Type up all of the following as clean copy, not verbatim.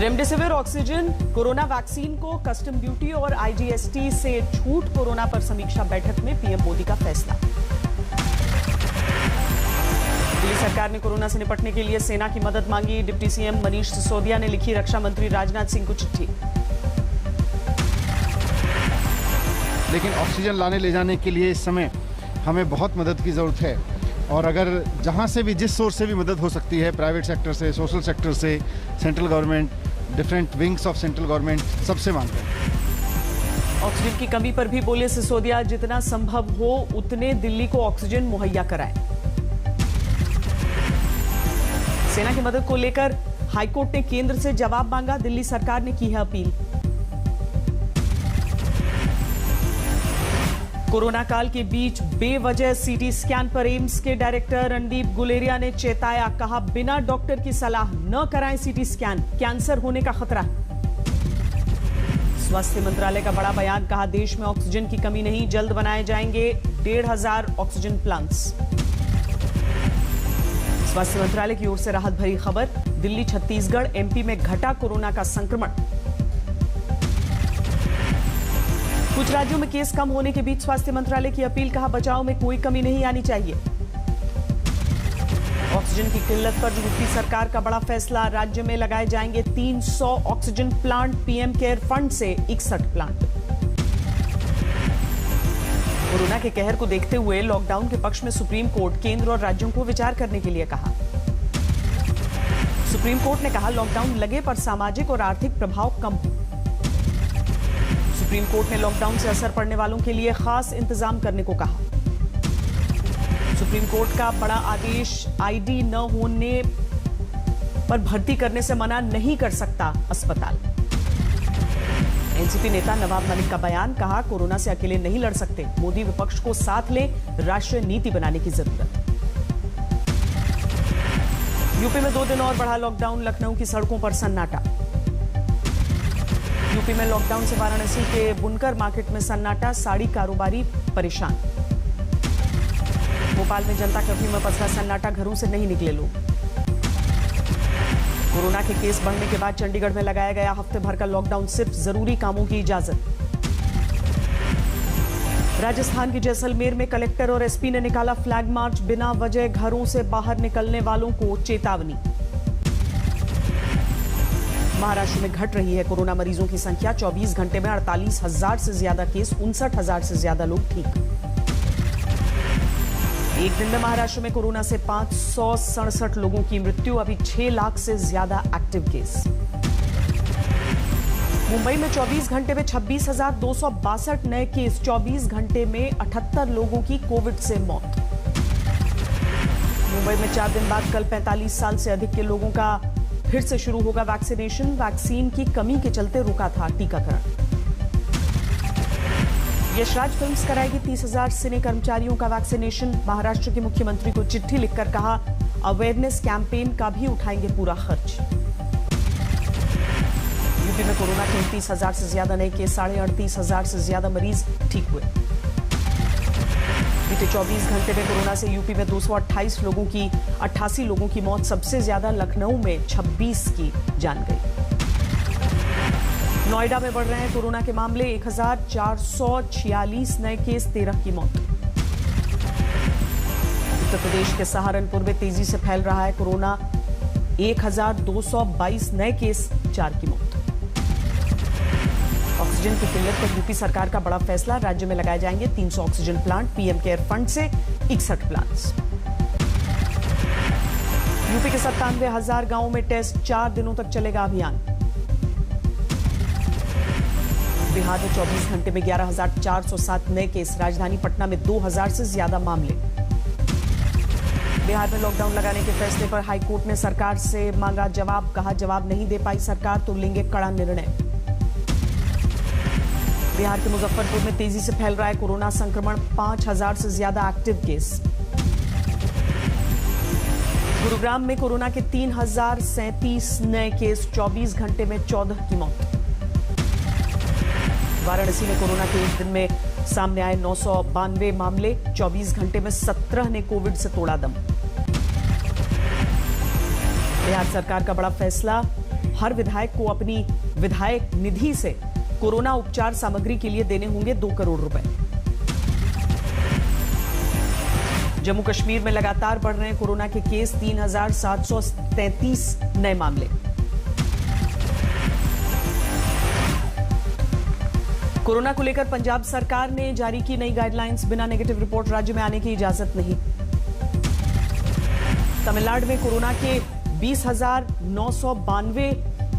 Remdesivir oxygen, corona vaccine को custom duty और IGST से छूट, कोरोना पर समीक्षा बैठक में पीएम मोदी का फैसला। दिल्ली सरकार ने कोरोना से निपटने के लिए सेना की मदद मांगी। डिप्टी सीएम मनीष सिसोदिया ने लिखी रक्षा मंत्री राजनाथ सिंह को चिट्ठी। लेकिन ऑक्सीजन लाने ले जाने के लिए इस समय हमें बहुत मदद की ज़रूरत है, और अगर जहां से भी, जिस सोर्स से भी मदद हो सकती है, प्राइवेट सेक्टर से, सोशल सेक्टर से, central government, different wings of central government, सबसे मांग रहे हैं। ऑक्सीजन की कमी पर भी बोले सिसोदिया, जितना संभव हो उतने दिल्ली को ऑक्सीजन मुहैया कराएं। सेना की मदद को लेकर हाईकोर्ट ने केंद्र से जवाब मांगा। दिल्ली सरकार ने की है अपील। कोरोना काल के बीच बेवजह सीटी स्कैन पर एम्स के डायरेक्टर रणदीप गुलेरिया ने चेताया, कहा बिना डॉक्टर की सलाह न कराएं सीटी स्कैन, कैंसर होने का खतरा। स्वास्थ्य मंत्रालय का बड़ा बयान, कहा देश में ऑक्सीजन की कमी नहीं, जल्द बनाए जाएंगे 1,500 ऑक्सीजन प्लांट्स। स्वास्थ्य मंत्रालय की ओर से राहत भरी खबर, दिल्ली, छत्तीसगढ़, एमपी में घटा कोरोना का संक्रमण। कुछ राज्यों में केस कम होने के बीच स्वास्थ्य मंत्रालय की अपील, कहा बचाव में कोई कमी नहीं आनी चाहिए। ऑक्सीजन की किल्लत पर यूपी सरकार का बड़ा फैसला, राज्य में लगाए जाएंगे 300 oxygen plant, PM care fund से 61 प्लांट। कोरोना के कहर को देखते हुए लॉकडाउन के पक्ष में सुप्रीम कोर्ट केंद्र और राज्यों को विचार करने के लिए कहा। सुप्रीम कोर्ट ने कहा लॉकडाउन लगे पर सामाजिक और आर्थिक प्रभाव कम हो। सुप्रीम कोर्ट ने लॉकडाउन से असर पड़ने वालों के लिए खास इंतजाम करने को कहा। सुप्रीम कोर्ट का बड़ा आदेश, आईडी न होने पर भर्ती करने से मना नहीं कर सकता अस्पताल। एनसीपी नेता नवाब मलिक का बयान, कहा कोरोना से अकेले नहीं लड़ सकते, मोदी विपक्ष को साथ ले, राष्ट्रीय नीति बनाने की जरूरत। यूपी में 2 दिन और बढ़ा लॉकडाउन, लखनऊ की सड़कों पर सन्नाटा। यूपी में लॉकडाउन से वाराणसी के बुनकर मार्केट में सन्नाटा, साड़ी कारोबारी परेशान। भोपाल में जनता कर्फ्यू में पसरा सन्नाटा, घरों से नहीं निकले लोग। कोरोना के केस बढ़ने के बाद चंडीगढ़ में लगाया गया हफ्ते भर का लॉकडाउन, सिर्फ जरूरी कामों की इजाजत। राजस्थान के जैसलमेर में कलेक्टर और एसपी ने निकाला फ्लैग मार्च, बिना वजह घरों से बाहर निकलने वालों को चेतावनी। महाराष्ट्र में घट रही है कोरोना मरीजों की संख्या, 24 घंटे में 48,000 से ज्यादा केस, 59,000 से ज्यादा लोग ठीक। एक दिन में महाराष्ट्र में कोरोना से 567 लोगों की मृत्यु, अभी 6 लाख से ज्यादा एक्टिव केस। मुंबई में 24 घंटे में 26,262 नए केस, 24 घंटे में 78 लोगों की कोविड से मौत। मुंबई में 4 दिन बाद कल 45 साल से अधिक के लोगों का फिर से शुरू होगा वैक्सीनेशन, वैक्सीन की कमी के चलते रुका था टीकाकरण। यशराज फिल्म्स कराएगी 30,000 सिने कर्मचारियों का वैक्सीनेशन, महाराष्ट्र के मुख्यमंत्री को चिट्ठी लिखकर कहा अवेयरनेस कैंपेन का भी उठाएंगे पूरा खर्च। यूपी में कोरोना के 29,000 से ज्यादा नए केस, 38,500 से ज्यादा मरीज ठीक हुए। बीते 24 घंटे में कोरोना से यूपी में 228 लोगों की, 88 लोगों की मौत, सबसे ज्यादा लखनऊ में 26 की जान गई। नोएडा में बढ़ रहे हैं कोरोना के मामले, 1,446 नए केस, 13 की मौत। उत्तर प्रदेश के सहारनपुर में तेजी से फैल रहा है कोरोना, 1,222 नए केस, 4 की मौत। ऑक्सीजन की किल्लत पर यूपी सरकार का बड़ा फैसला, राज्य में लगाए जाएंगे 300 oxygen plant, PM care fund से 61 प्लांट्स। यूपी के 97,000 गांवों में टेस्ट, 4 दिनों तक चलेगा अभियान। बिहार में 24 घंटे में 11,407 नए केस, राजधानी पटना में 2,000 से ज्यादा मामले। बिहार में लॉकडाउन लगाने के फैसले पर हाईकोर्ट ने सरकार से मांगा जवाब, कहा जवाब नहीं दे पाई सरकार तो लेंगे कड़ा निर्णय। बिहार के मुजफ्फरपुर में तेजी से फैल रहा है कोरोना संक्रमण, 5,000 से ज्यादा एक्टिव केस। गुरुग्राम में कोरोना के 3,037 नए केस, 24 घंटे में 14 की मौत। वाराणसी में कोरोना के एक दिन में सामने आए 992 मामले, 24 घंटे में 17 ने कोविड से तोड़ा दम। बिहार सरकार का बड़ा फैसला, हर विधायक को अपनी विधायक निधि से कोरोना उपचार सामग्री के लिए देने होंगे 2 करोड़ रुपए। जम्मू कश्मीर में लगातार बढ़ रहे हैं कोरोना के केस, 3,733 नए मामले। कोरोना को लेकर पंजाब सरकार ने जारी की नई गाइडलाइंस, बिना नेगेटिव रिपोर्ट राज्य में आने की इजाजत नहीं। तमिलनाडु में कोरोना के 20,992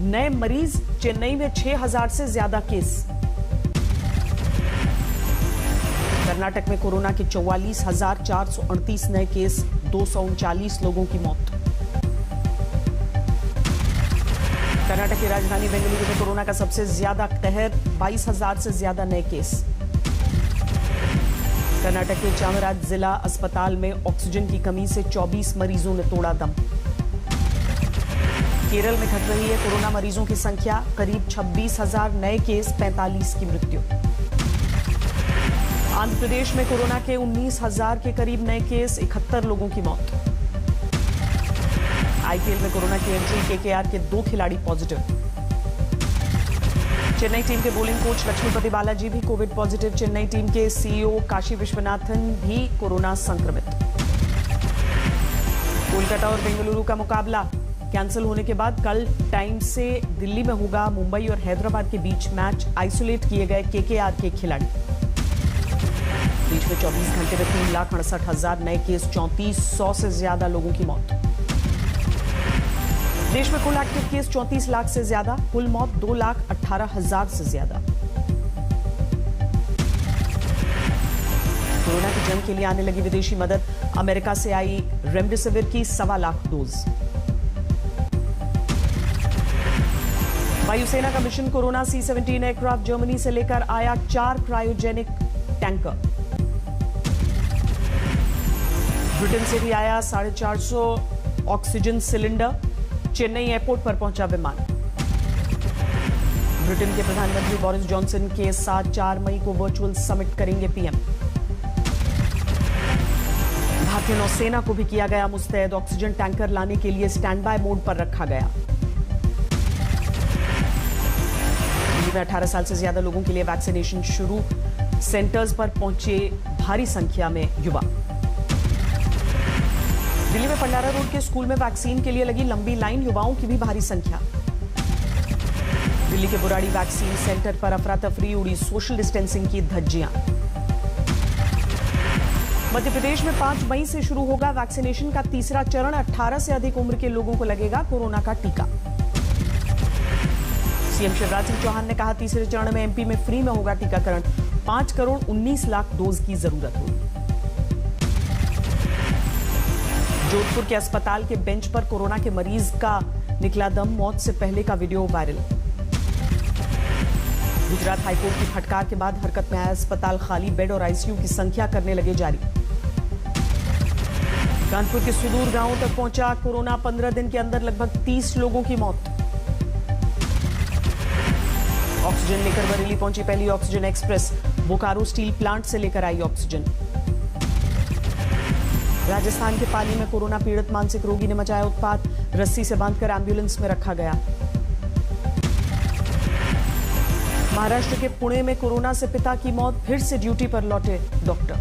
नए मरीज, चेन्नई में 6,000 से ज्यादा केस। कर्नाटक में कोरोना के 44,438 नए केस, 239 लोगों की मौत। कर्नाटक की राजधानी बेंगलुरु में कोरोना का सबसे ज्यादा कहर, 22,000 से ज्यादा नए केस। कर्नाटक के चामराज जिला अस्पताल में ऑक्सीजन की कमी से 24 मरीजों ने तोड़ा दम। केरल में घट रही है कोरोना मरीजों की संख्या, करीब 26,000 नए केस, 45 की मृत्यु। आंध्र प्रदेश में कोरोना के 19,000 के करीब नए केस, 71 लोगों की मौत। आईपीएल में कोरोना की एंट्री, केकेआर के 2 खिलाड़ी पॉजिटिव। चेन्नई टीम के बॉलिंग कोच लक्ष्मीपति बालाजी भी कोविड पॉजिटिव। चेन्नई टीम के सीईओ काशी विश्वनाथन भी कोरोना संक्रमित। कोलकाता और बेंगलुरु का मुकाबला कैंसिल होने के बाद कल टाइम से दिल्ली में होगा। मुंबई और हैदराबाद के बीच मैच। आइसोलेट किए गए केकेआर के खिलाड़ी। बीच में 24 घंटे में 3,68,000 नए केस, 3,400 से ज्यादा लोगों की मौत। देश में कुल एक्टिव केस 34 लाख से ज्यादा, कुल मौत 2,18,000 से ज्यादा। कोरोना की जंग के लिए आने लगी विदेशी मदद, अमेरिका से आई रेमडेसिविर की 1.25 लाख डोज। वायुसेना का mission corona, C-17 aircraft Germany से लेकर आया 4 क्रायोजेनिक टैंकर। ब्रिटेन से भी आया 450 ऑक्सीजन सिलेंडर। चेन्नई एयरपोर्ट पर पहुंचा विमान। ब्रिटेन के प्रधानमंत्री बोरिस जॉनसन के साथ 4 मई को वर्चुअल समिट करेंगे पीएम। भारतीय नौसेना को भी किया गया मुस्तैद, ऑक्सीजन टैंकर लाने के लिए स्टैंड बाय मोड पर रखा गया। दिल्ली में 18 साल से ज्यादा लोगों के लिए वैक्सीनेशन शुरू, सेंटर्स पर पहुंचे भारी संख्या में युवा। दिल्ली में पंडारा रोड के स्कूल में वैक्सीन के लिए लगी लंबी लाइन, युवाओं की भी भारी संख्या। दिल्ली के बुराड़ी वैक्सीन सेंटर पर अफरा तफरी, उड़ी सोशल डिस्टेंसिंग की धज्जियां। मध्य प्रदेश में 5 मई से शुरू होगा वैक्सीनेशन का तीसरा चरण, 18 से अधिक उम्र के लोगों को लगेगा कोरोना का टीका। सीएम शिवराज सिंह चौहान ने कहा, तीसरे चरण में एमपी में फ्री में होगा टीकाकरण, 5 करोड़ 19 लाख डोज की जरूरत होगी। जोधपुर के अस्पताल के बेंच पर कोरोना के मरीज का निकला दम, मौत से पहले का वीडियो वायरल। गुजरात हाईकोर्ट की फटकार के बाद हरकत में आया अस्पताल, खाली बेड और आईसीयू की संख्या करने लगे जारी। कानपुर के सुदूर गांवों तक पहुंचा कोरोना, 15 दिन के अंदर लगभग 30 लोगों की मौत। ऑक्सीजन लेकर बरेली पहुंची पहली oxygen express, Bokaro steel plant से लेकर आई ऑक्सीजन। राजस्थान के पाली में कोरोना पीड़ित मानसिक रोगी ने मचाया उत्पात, रस्सी से बांधकर एम्बुलेंस में रखा गया। महाराष्ट्र के पुणे में कोरोना से पिता की मौत, फिर से ड्यूटी पर लौटे डॉक्टर।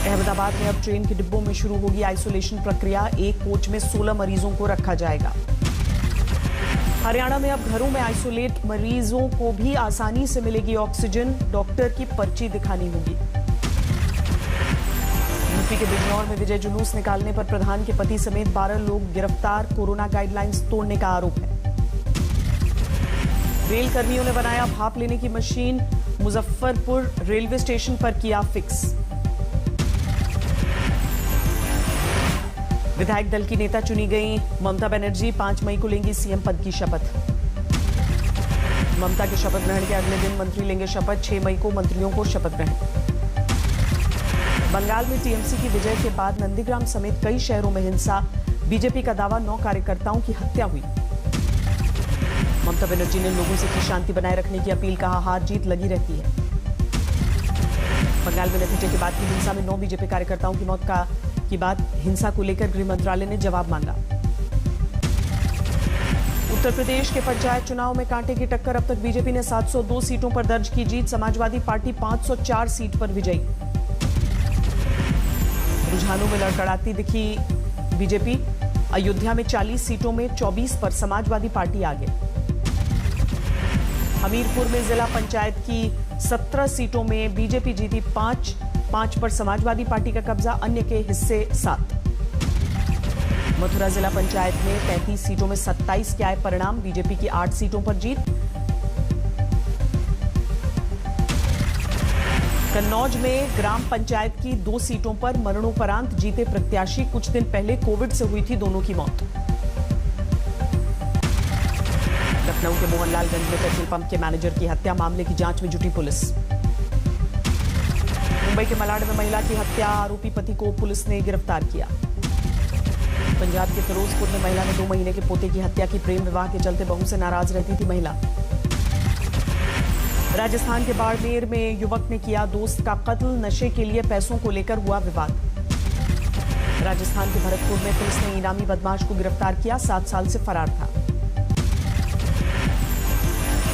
अहमदाबाद में अब ट्रेन के डिब्बों में शुरू होगी आइसोलेशन प्रक्रिया, एक कोच में 16 मरीजों को रखा जाएगा। हरियाणा में अब घरों में आइसोलेट मरीजों को भी आसानी से मिलेगी ऑक्सीजन, डॉक्टर की पर्ची दिखानी होगी। यूपी के बिजनौर में विजय जुलूस निकालने पर प्रधान के पति समेत 12 लोग गिरफ्तार, कोरोना गाइडलाइंस तोड़ने का आरोप है। रेल कर्मियों ने बनाया भाप लेने की मशीन, मुजफ्फरपुर रेलवे स्टेशन पर किया फिक्स। विधायक दल की नेता चुनी गई ममता बनर्जी, 5 मई को लेंगी सीएम पद की शपथ। ममता के शपथ ग्रहण के अगले दिन मंत्री लेंगे शपथ, 6 मई को मंत्रियों को शपथ ग्रहण। बंगाल में टीएमसी की विजय के बाद नंदीग्राम समेत कई शहरों में हिंसा, बीजेपी का दावा 9 कार्यकर्ताओं की हत्या हुई। ममता बनर्जी ने लोगों से की शांति बनाए रखने की अपील, कहा हार जीत लगी रहती है। बंगाल में नतीजे के बाद की हिंसा में 9 बीजेपी कार्यकर्ताओं की मौत की बात, हिंसा को लेकर गृह मंत्रालय ने जवाब मांगा। उत्तर प्रदेश के पंचायत चुनाव में कांटे की टक्कर। अब तक बीजेपी ने 702 सीटों पर दर्ज की जीत। समाजवादी पार्टी 504 सीट पर विजयी। रुझानों में लड़खड़ाती दिखी बीजेपी। अयोध्या में 40 सीटों में 24 पर समाजवादी पार्टी आगे। हमीरपुर में जिला पंचायत की 17 सीटों में बीजेपी जीती 5 पर समाजवादी पार्टी का कब्जा, अन्य के हिस्से 7। मथुरा जिला पंचायत में 35 सीटों में 27 के आए परिणाम। बीजेपी की 8 सीटों पर जीत। कन्नौज में ग्राम पंचायत की 2 सीटों पर मरणोपरांत जीते प्रत्याशी। कुछ दिन पहले कोविड से हुई थी दोनों की मौत। लखनऊ के मोहनलालगंज में पेट्रोल पंप के मैनेजर की हत्या, मामले की जांच में जुटी पुलिस। मुंबई के मलाड में महिला की हत्या, आरोपी पति को पुलिस ने गिरफ्तार किया। पंजाब के फिरोजपुर में महिला ने 2 महीने के पोते की हत्या की। प्रेम विवाह के चलते बहू से नाराज रहती थी महिला। राजस्थान के बाड़मेर में युवक ने किया दोस्त का कत्ल, नशे के लिए पैसों को लेकर हुआ विवाद। राजस्थान के भरतपुर में पुलिस ने इनामी बदमाश को गिरफ्तार किया, 7 साल से फरार था।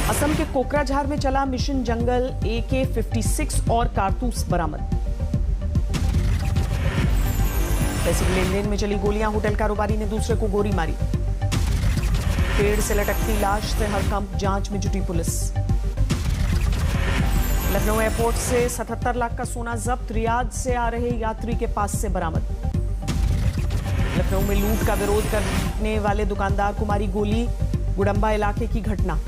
असम के कोकराझार में चला मिशन जंगल, AK-56 और कारतूस बरामद। पैसे की लेनदेन में चली गोलियां, होटल कारोबारी ने दूसरे को गोली मारी। पेड़ से लटकती लाश से हड़कंप, जांच में जुटी पुलिस। लखनऊ एयरपोर्ट से 77 लाख का सोना जब्त, रियाद से आ रहे यात्री के पास से बरामद। लखनऊ में लूट का विरोध करने वाले दुकानदार को मारी गोली, गुडम्बा इलाके की घटना।